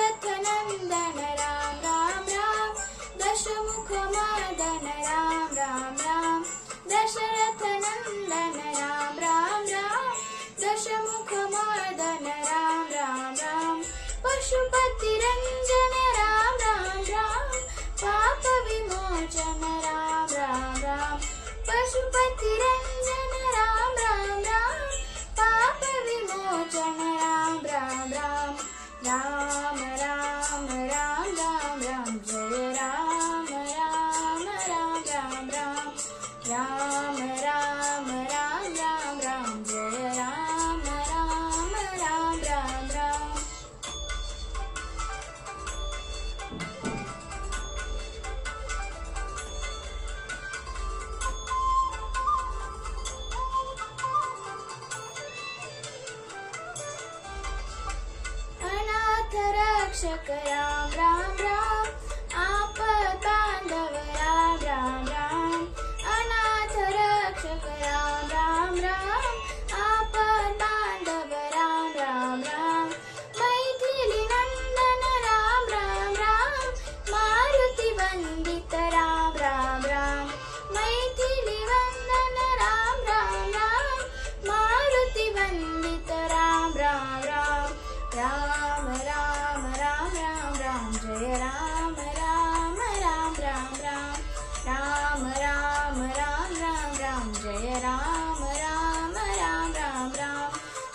दशरथ नंदन राम राम राम, दशमुख मर्दन राम राम राम, दशरथ नंदन राम राम राम, दशमुख मर्दन राम राम राम, पशुपति रंजन राम राम राम, पाप विमोचन राम राम राम, पशुपति रंजन राम राम राम, पाप विमोचन राम राम राम, राम राम राम राम राम, जय राम राम राम राम राम, राम राम राम राम राम, जय राम राम राम राम राम. अनाथ रक्षक राम राम राम, आपद बांधव राम राम राम, अनाथ रक्षक राम राम राम, आपद बांधव राम राम राम, मैथिली नंदन राम राम राम, मारुती वंदित राम राम राम, मैथिली वंदन राम राम राम, मारुती वंदित राम राम राम, राम राम राम राम राम, जय राम राम राम राम राम, राम राम राम राम राम, जय राम राम राम राम राम,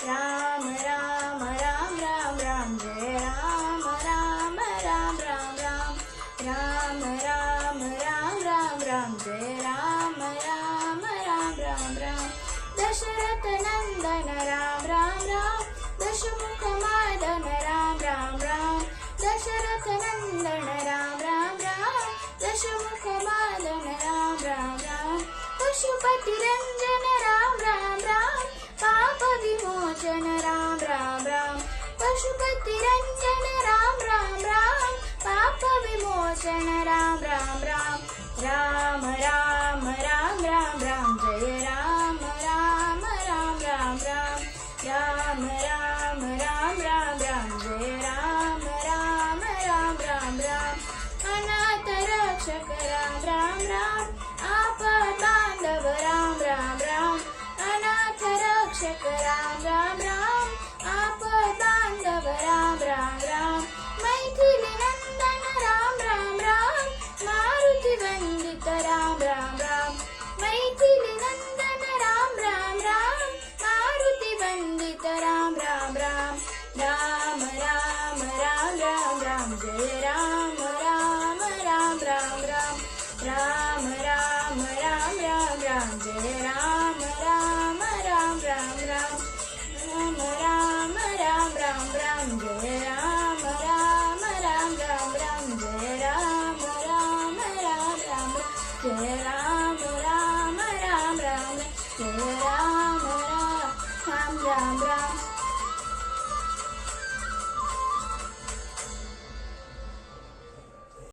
राम राम राम राम राम, जय राम राम राम राम राम, राम राम राम राम राम, जय राम राम राम राम राम, दशरथ नंदन राम राम राम, दशमुख मर्दन राम राम राम, दशरथ नंदन राम राम राम, दशमुख मर्दन राम राम राम, पशुपति रंजन राम राम राम, पाप विमोचन राम राम राम, पशुपति रंजन राम राम राम, पाप विमोचन राम राम राम, राम राम राम राम राम, जय राम राम राम राम राम, राम राम राम राम राम, जय राम राम राम राम राम, अनाथ रक्षक राम राम राम, आपद बांधव राम राम राम, अनाथ रक्षक राम राम राम, आपद बांधव राम राम राम, मैथिली नंदन राम राम राम, मारुती वंदित राम राम राम, मैथिली नंदन राम राम राम, मारुती वंदित राम राम राम, राम राम राम राम राम, जय राम